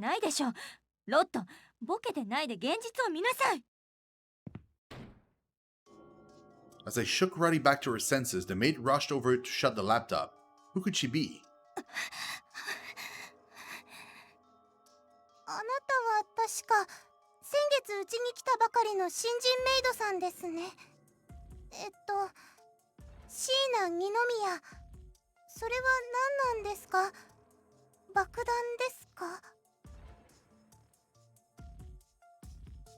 ないでしょ。ロット、ボケてないで現実を見なさい。 As I shook Ruddy back to her senses, the maid rushed over to shut the laptop. Who could she be? あなたは確か先月うちに来たばかりの新人メイドさんですね。椎名二宮。それは何なんですか？爆弾ですか？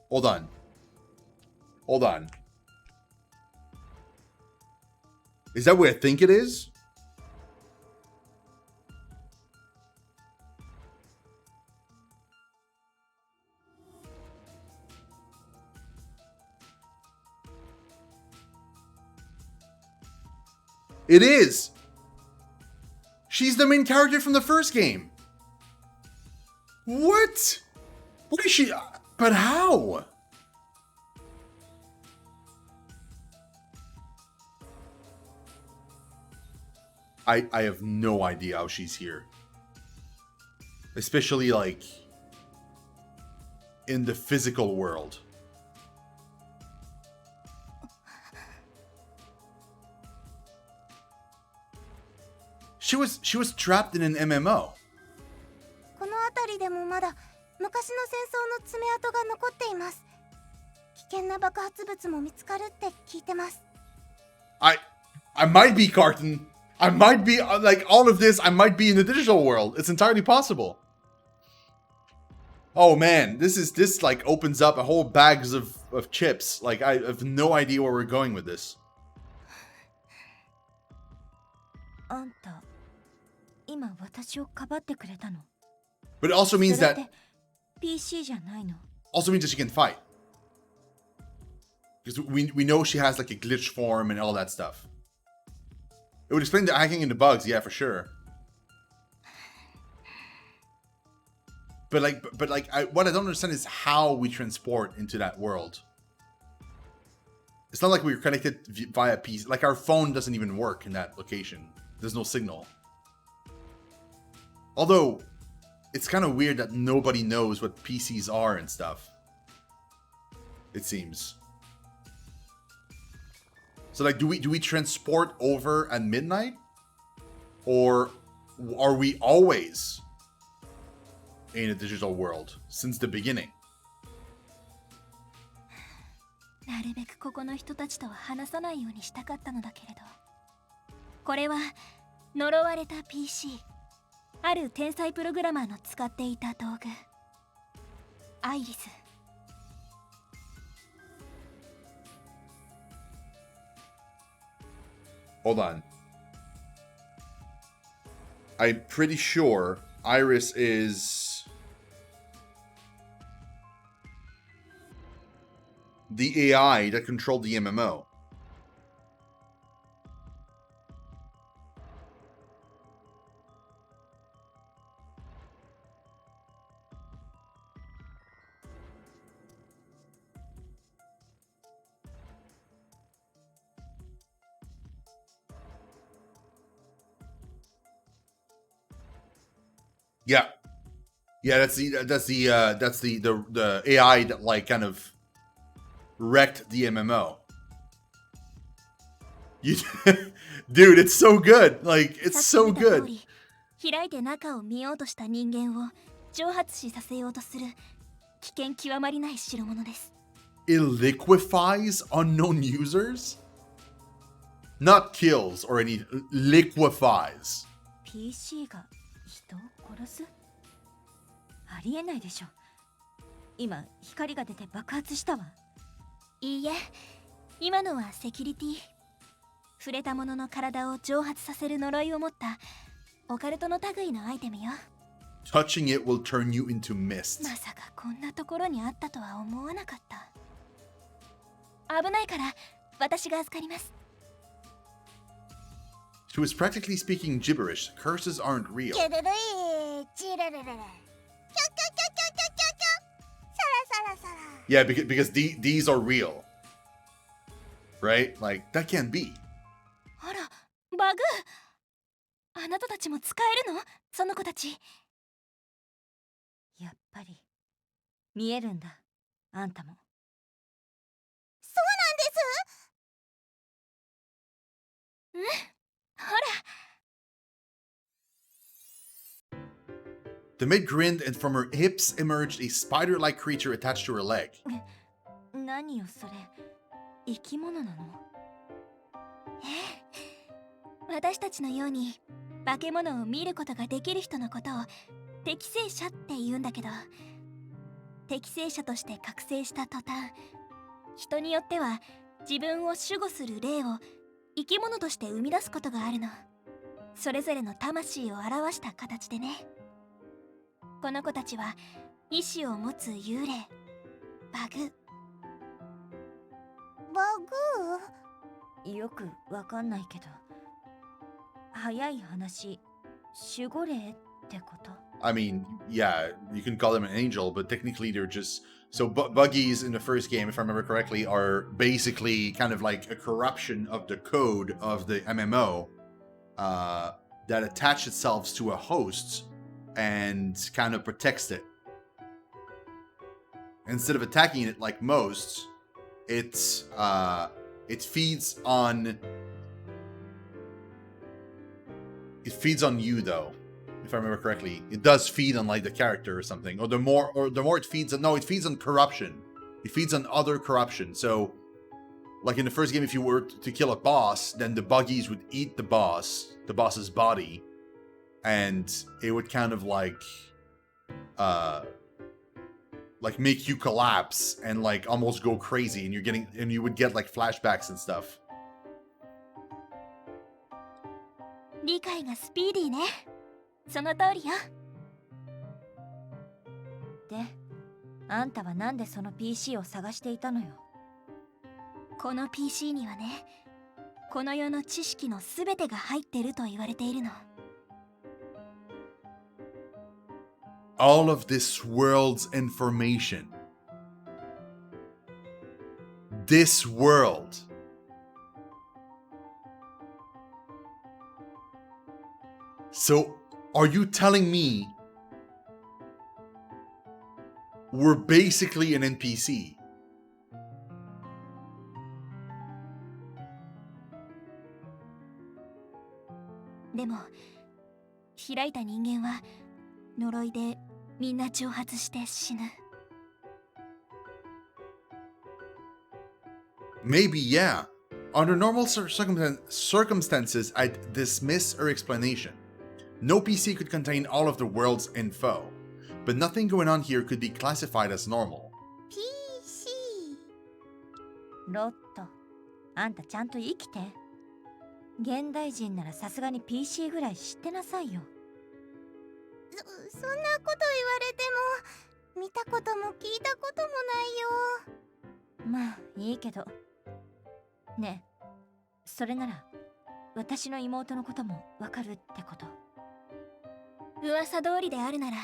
Hold on. Hold on. Is that what I think it is? It is! She's the main character from the first game. What? What is she? But how? I have no idea how she's here. Especially, like, in the physical world. She was trapped in an MMO. この辺りでもまだ昔の戦争の爪痕が残っています。危険な爆発物も見つかるって聞いてます。I might be Carton. I might be like all of this. I might be in the digital world. It's entirely possible. Oh man, this like opens up a whole bags of chips. Like I have no idea where we're going with this. あんた、今私をかばってくれたの。 But it also means それっ that て PC じゃないの。 also means that she can fight. Because we know she has like a glitch form and all that stuff. It would explain the hacking and the bugs, yeah, for sure. But what I don't understand is how we transport into that world. It's not like we're connected via PC. Like our phone doesn't even work in that location. There's no signal. Although, it's kind of weird that nobody knows what PCs are and stuff. It seems. So like, do we transport over at midnight? Or are we always in a digital world since the beginning? なるべくここの人たちとは話さないようにしたかったのだけれど、これは呪われた PC、 ある天才プログラマーの使っていた道具、アイリス。 Hold on. I'm pretty sure Iris is the AI that controlled the MMO. Yeah. Yeah, that's the AI that like kind of wrecked the MMO. You, dude, it's so good. Like it's so good. 開いて中を見ようとした人間を蒸発死させようとする危険極まりない代物です。 It liquefies unknown users? Not kills or any liquefies. PC が人を殺す？ありえないでしょ。今光が出て爆発したわ。いいえ、今のはセキュリティ。触れたものの体を蒸発させる呪いを持ったオカルトの類のアイテムよ。 Touching it will turn you into mist. まさかこんなところにあったとは思わなかった。危ないから私が預かります。 She was practically speaking gibberish. Curses aren't real. Yeah, because these are real. Right? Like, that can't be. あら、バグ。あなたたちも使えるの？その子たち。やっぱり見えるんだ、あんたも。そうなんです。ほら。 The maid grinned, and from her hips emerged a spider-like creature attached to her leg. 何よそれ、生き物なの？私たちのように化け物を見ることができる人のことを適正者って言うんだけど、適正者として覚醒した途端、人によっては自分を守護する霊を生き物として生み出すことがあるの。それぞれの魂を表した形でね。この子たちは意志を持つ幽霊、バグ。バグ？よくわかんないけど、早い話、守護霊ってこと？ I mean, yeah, you can call them an angel, but technically they're just so buggies in the first game, if I remember correctly, are basically kind of like a corruption of the code of the MMO that attach itself to a host and kind of protects it. Instead of attacking it like most, it feeds on you though. If I remember correctly, it does feed on like the character or something. Or the more it feeds on, no, it feeds on corruption. It feeds on other corruption. So, like in the first game, if you were to kill a boss, then the buggies would eat the boss's body, and it would kind of like make you collapse and like almost go crazy, and you would get like flashbacks and stuff. 理解がスピーディーね。その通りよ。で、あんたはなんでその PC を探していたのよ？この PC にはね、この世の知識のすべてが入ってると言われているの。All of this world's information. This world. So, are you telling me we're basically an NPC? でも、開いた人間は呪いでみんな蒸発して死ぬ。Maybe, yeah. Under normal circumstances, I'd dismiss her explanation. No PC could contain all of the world's info, but nothing going on here could be classified as normal. PC。ロット、あんたちゃんと生きて。現代人ならさすがに PC ぐらい知ってなさいよ。そんなこと言われても、見たことも聞いたこともないよ。まあいいけど。ねえ、それなら私の妹のこともわかるってこと？噂通りであるなら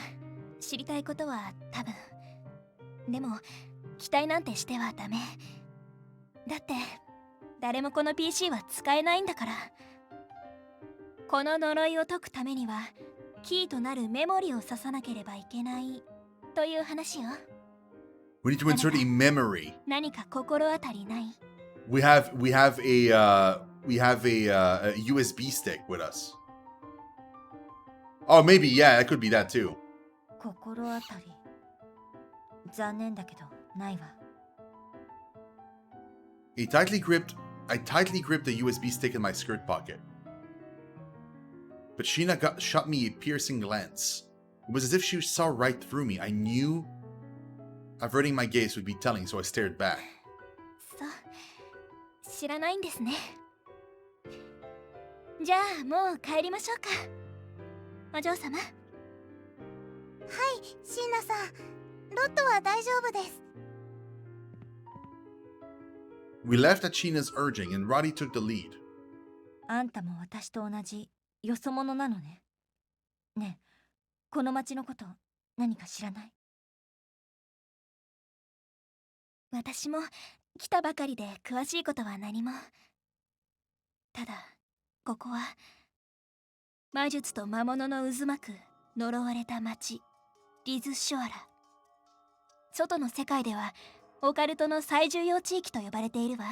知りたいことは多分。でも期待なんてしてはダメ。だって誰もこの PC は使えないんだから。この呪いを解くためにはキーとなるメモリを刺さなければいけないという話よ。We need to insert a memory. 何か心当たりない？ We have a USB stick with us. Oh, maybe, yeah, it could be that too. 心当たり。残念だけどないわ。I tightly gripped the USB stick in my skirt pocket. But Sheena shot me a piercing glance. It was as if she saw right through me. I knew averting my gaze would be telling, so I stared back. そう、知らないんですね。じゃあもう帰りましょうか、お嬢様。はい、シーナさん、ロットは大丈夫です。We left at Sheena's urging, and Roddy took the lead. あんたも私と同じよそ者なのね。ねえ、この町のこと何か知らない？私も来たばかりで詳しいことは何も。ただここは魔術と魔物の渦巻く呪われた町。リズ・シュアラ。外の世界ではオカルトの最重要地域と呼ばれているわ。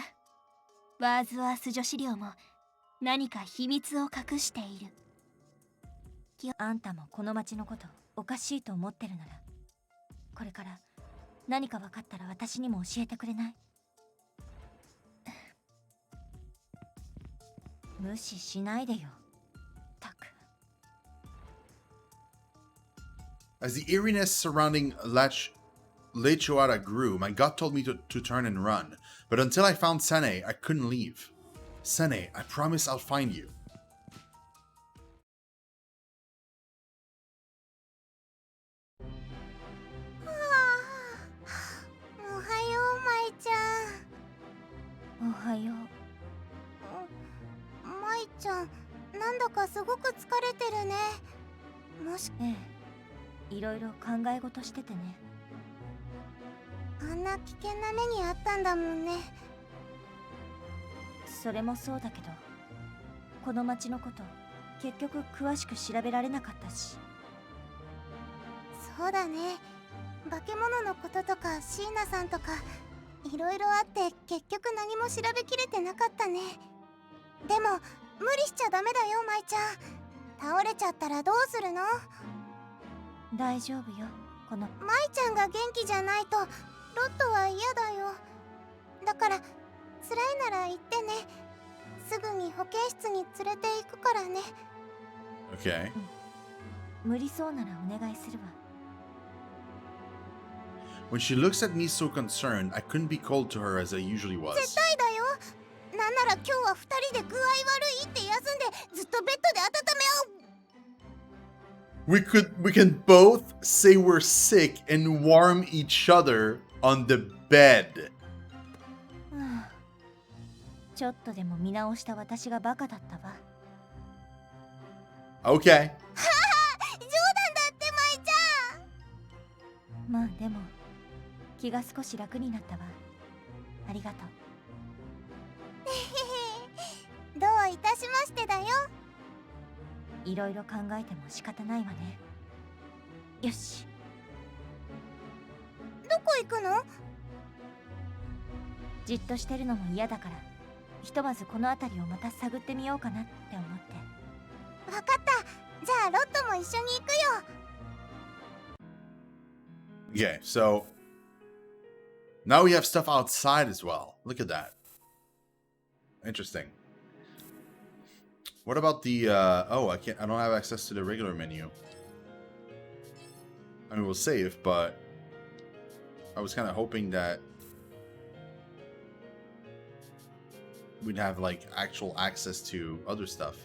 ワーズワース女子寮も何か秘密を隠している。あんたもこの町のことおかしいと思ってるなら、これから何か分かったら私にも教えてくれない？無視しないでよ、たく。 As the eeriness surrounding Lechuara grew, my gut told me to turn and run. But until I found Sene, I couldn't leave. Sene, I promise I'll find you. おはよう、舞ちゃん。おはよ舞ちゃん、なんだかすごく疲れてるね。もしう。ええ、いろいろ考え事しててね。あんな危険な目にあったんだもんね。それもそうだけど、この町のこと結局詳しく調べられなかったし。そうだね。化け物のこととか椎名さんとかいろいろあって結局何も調べきれてなかったね。でも無理しちゃダメだよ、舞ちゃん。倒れちゃったらどうするの？大丈夫よ、この。舞ちゃんが元気じゃないとロットは嫌だよ。だから辛いなら言ってね。すぐに保健室に連れて行くからね。 Okay. 無理そうならお願いするわ。 When she looks at me so concerned, I couldn't be cold to her as I usually 絶 was. 対だよ。なんなら今日は2人で具合悪いって休んでずっとベッドで温めよう。 We can both say we're sick and warm each other on the bed. はあ、ちょっとでも見直した私がバカだったわ。 Okay. 冗談だって舞ちゃん。まあでも気が少し楽になったわ。ありがとう。どういたしましてだよ。いろいろ考えても仕方ないわね。よし。どこ行くの？じっとしてるのも嫌だから、ひとまずこの辺りをまた探ってみようかなって思って。わかった。じゃあロットも一緒に行くよ。 Okay, so now we have stuff outside as well. Look at that. Interesting. What about the oh, I don't have access to the regular menu. I mean, we'll save, but I was kind of hoping that we'd have like actual access to other stuff.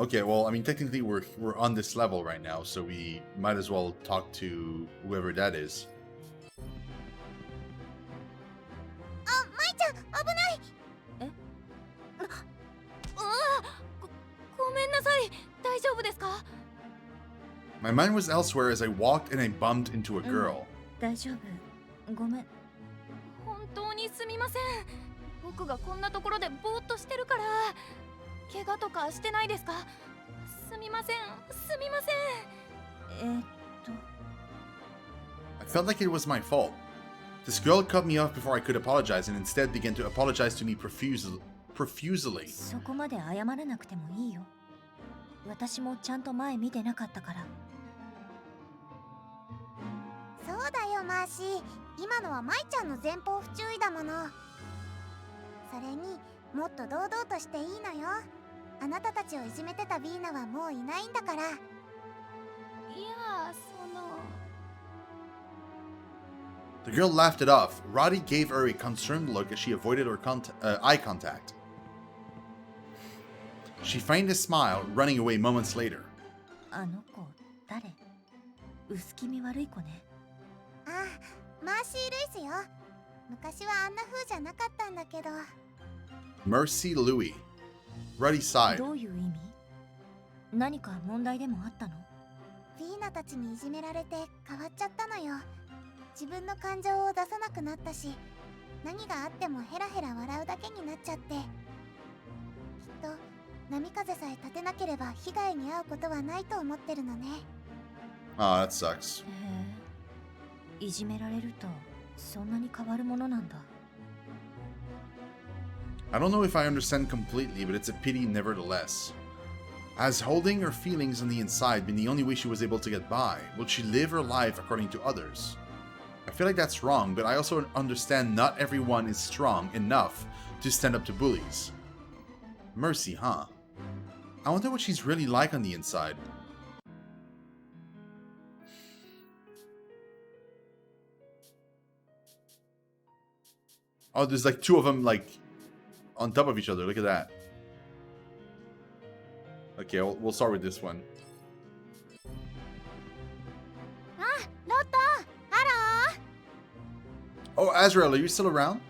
Okay, well, I mean, technically we're on this level right now, so we might as well talk to whoever that is. あ、舞ちゃん危ない。え？ごめんなさい。大丈夫ですか？ My mind was elsewhere as I walked and I bumped into a girl. 大丈夫。ごめん。本当にすみません。僕がこんなところでぼーっとしてるから。怪我とかしてないですか？すみません。すみません。I felt like it was my fault. This girl cut me off before I could apologize and instead began to apologize to me profusely. そこまで謝らなくてもいいよ。私もちゃんと前見てなかったから。そうだよ、マーシー。今のは舞ちゃんの前方不注意だもの。それにもっと堂々としていいのよ。あなたたちをいじめてたビーナはもういないんだから。いや、その。 The girl laughed it off. Roddy gave her a concerned look as she avoided her eye contact. She feigned a smile, running away moments later. あの子誰？薄気味悪い子ね。ああ、マーシー・ルイスよ。昔はあんな風じゃなかったんだけど。 Mercy Louis. Roddy sighed. どういう意味？何か問題でもあったの？ビーナたちにいじめられて変わっちゃったのよ。自分の感情を出さなくなったし、何があってもヘラヘラ笑うだけになっちゃって。きっと波風さえ立てなければ被害に遭うことはないと思ってるのね。Oh, that sucks. へえ、いじめられるとそんなに変わるものなんだ。I don't know if I understand completely, but it's a pity nevertheless. Has holding her feelings on the inside been the only way she was able to get by? Will she live her life according to others? I feel like that's wrong, but I also understand not everyone is strong enough to stand up to bullies. Mercy, huh? I wonder what she's really like on the inside. Oh, there's like two of them like on top of each other. Look at that. Okay, we'll start with this one. あ、ロット、ハロー。 Oh, Azrael, are you still around?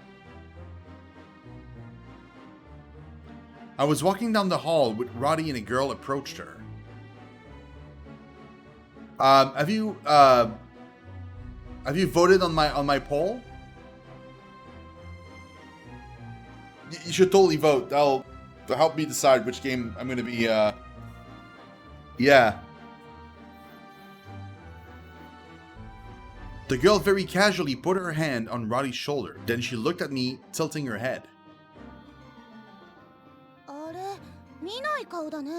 I was walking down the hall when Roddy and a girl approached her. Have you voted on my poll? You should totally vote. That'll help me decide which game I'm gonna be. Yeah. The girl very casually put her hand on Roddy's shoulder. Then she looked at me, tilting her head. あれ、見ない顔だね。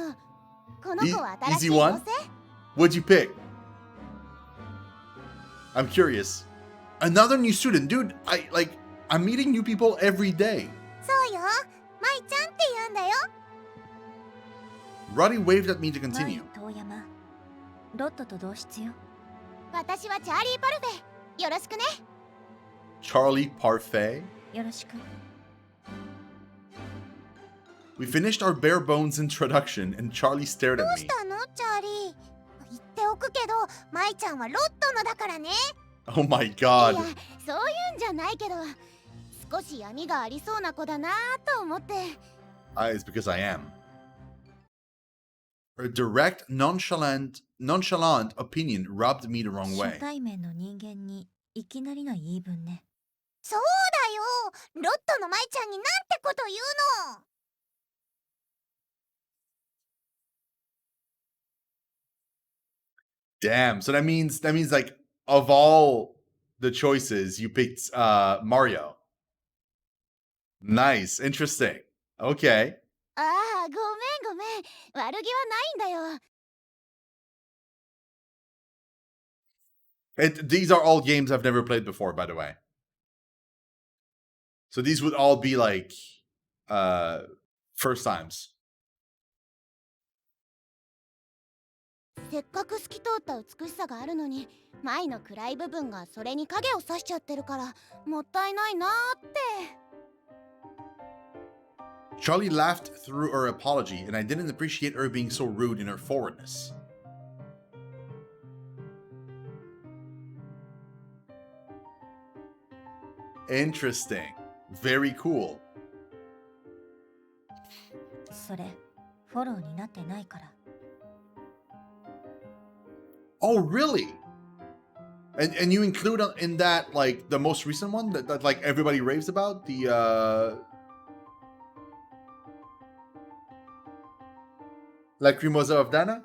この子は新し Easy い one? 妖精？ What'd you pick? I'm curious. Another new student, dude. I'm meeting new people every day. そうよ、マイちゃんって言うんだよ。 Roddy waved at me to マイ continue. 遠山、ロットと同室よ。私はチャーリー・パルフェ。よろしくね。 Charlie Parfait. よろしく。 We finished our bare bones introduction, and Charlie stared ど at うし me. たの、チャーリー？言っておくけど、マイちゃんはロットのだからね。 Oh my い god. や、そういうんじゃないけど、少し闇がありそうな子だなと思って。It's because I am. Her direct, nonchalant opinion rubbed me the wrong 初 way. 対面の人間にいきなりな言い分ね。そうだよ、ロットのマイちゃんになんてこと言うの。 Damn. So that means like of all the choices, you picked Mario. Nice, interesting. Okay. ああ、ごめんごめん。悪気はないんだよ。 These are all games I've never played before, by the way. So these would all be like first times. せっかく透き通った美しさがあるのに、マイの暗い部分がそれに影を差しちゃってるから、もったいないなーって。 Charlie laughed through her apology, and I didn't appreciate her being so rude in her forwardness. Interesting. Very cool. それ、フォローになってないから。 Oh, really? And you include in that like the most recent one that like everybody raves about, the Lacrimosa of Dana?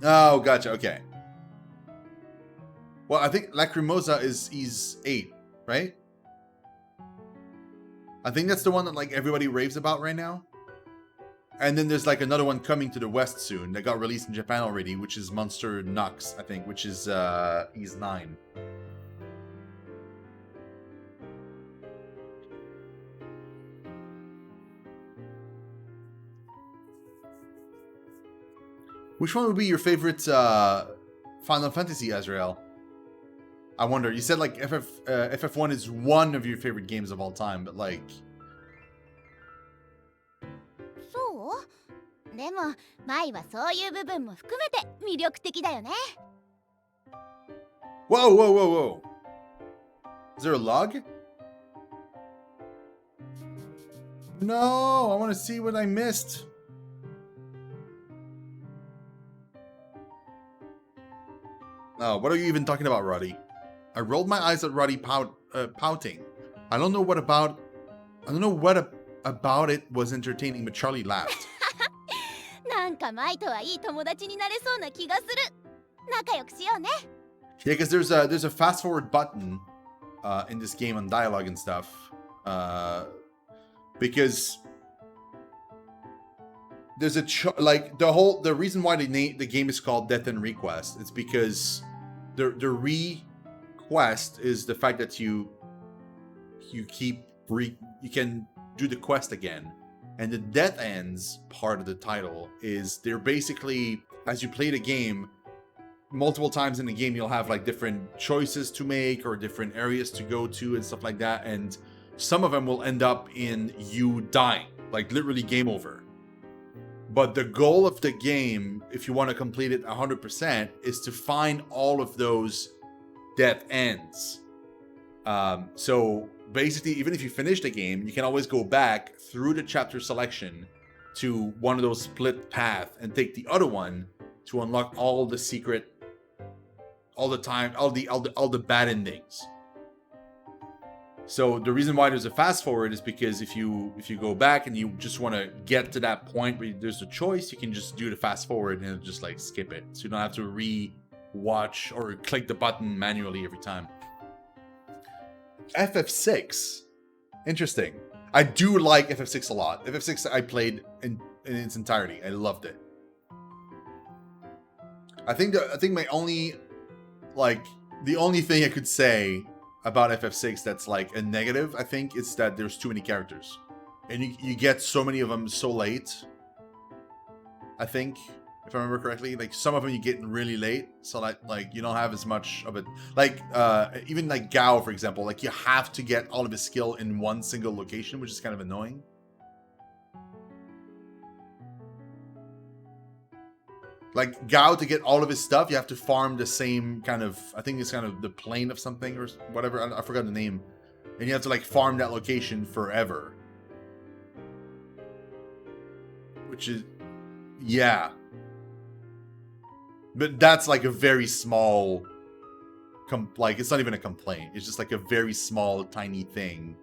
Oh, gotcha. Okay. Well, I think Lacrimosa is 8, right? I think that's the one that like everybody raves about right now. And then there's like another one coming to the West soon that got released in Japan already, which is Monster Nox, I think, which is 9. Which one would be your favorite Final Fantasy, Azrael? I wonder. You said like FF1 is one of your favorite games of all time, but like... そう？でも、マイはそういう部分も含めて魅力的だよね。 Whoa, whoa, whoa, whoa. Is there a log? No, I want to see what I missed. Oh, what are you even talking about, Roddy? I rolled my eyes at Roddy pouting. I don't know what about it was entertaining, but Charlie laughed. なんかマイとはいい友達になれそうな気がする。仲良くしようね。Yeah, because there's a fast forward button in this game on dialogue and stuff. Because there's the reason why the game is called Death and Request. It's because the request is the fact that you can do the quest again, and the death ends part of the title is they're basically, as you play the game multiple times in the game, you'll have like different choices to make or different areas to go to and stuff like that, and some of them will end up in you dying, like literally game over. But the goal of the game, if you want to complete it 100%, is to find all of those death ends. So basically, even if you finish the game, you can always go back through the chapter selection to one of those split paths and take the other one to unlock all the secret, all the bad endings. So the reason why there's a fast forward is because if you go back and you just want to get to that point where there's a choice, you can just do the fast forward and just like skip it, so you don't have to re-watch or click the button manually every time. FF6, interesting. I do like FF6 a lot. FF6 I played in its entirety. I loved it. I think my only, like, the only thing I could say about FF6 that's like a negative, I think, is that there's too many characters, and you get so many of them so late. I think, if I remember correctly, like some of them you get really late, so like you don't have as much of it. Like even like Gao, for example, like you have to get all of his skill in one single location, which is kind of annoying. Like Gao, to get all of his stuff, you have to farm the same kind of, I think it's kind of the plane of something or whatever, I forgot the name. And you have to like farm that location forever. Which is, yeah. But that's like a very small, like it's not even a complaint. It's just like a very small, tiny thing.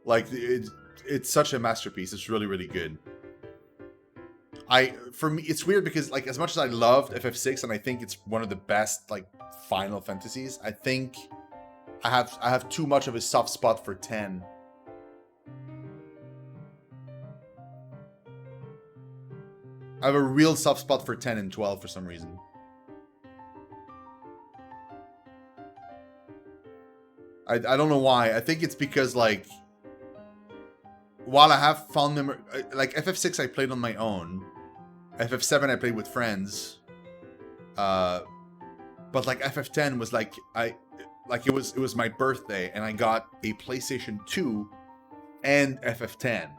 Like it's such a masterpiece. It's really, really good. For me, it's weird because like as much as I loved FF6 and I think it's one of the best like Final Fantasies, I think I have too much of a soft spot for 10. I have a real soft spot for 10 and 12 for some reason. I don't know why. I think it's because like while I have fond memory, like FF6 I played on my own. FF7 I played with friends. But like FF10 was like it was my birthday and I got a PlayStation 2 and FF10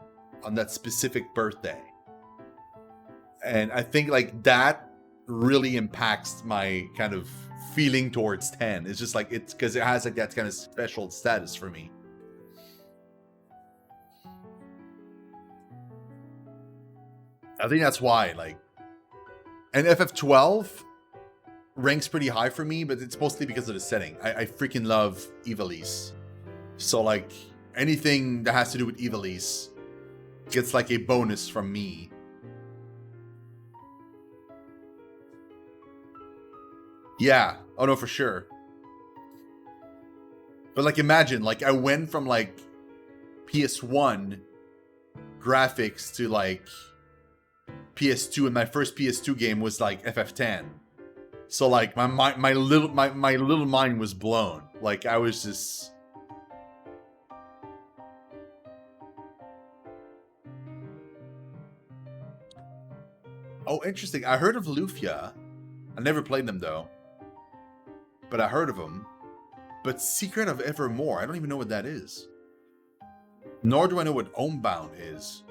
on that specific birthday. And I think like that really impacts my kind of feeling towards 10. It's just like it's because it has like that kind of special status for me. I think that's why, like, and FF12 ranks pretty high for me, but it's mostly because of the setting. I freaking love Ivalice. So like anything that has to do with Ivalice gets like a bonus from me. Yeah. Oh no, for sure. But like imagine, like I went from like PS1 graphics to like PS2, and my first PS2 game was like FF10. So like my little mind was blown. Like I was just Oh, interesting. I heard of Lufia. I never played them though. But I heard of them. But Secret of Evermore, I don't even know what that is. Nor do I know what Homebound is.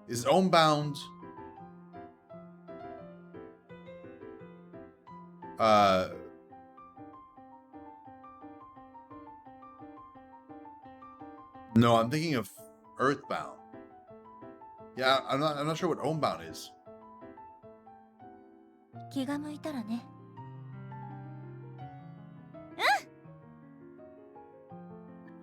Is Homebound... No, I'm thinking of Earthbound. Yeah, I'm not sure what Homebound is. 気が向いたらね。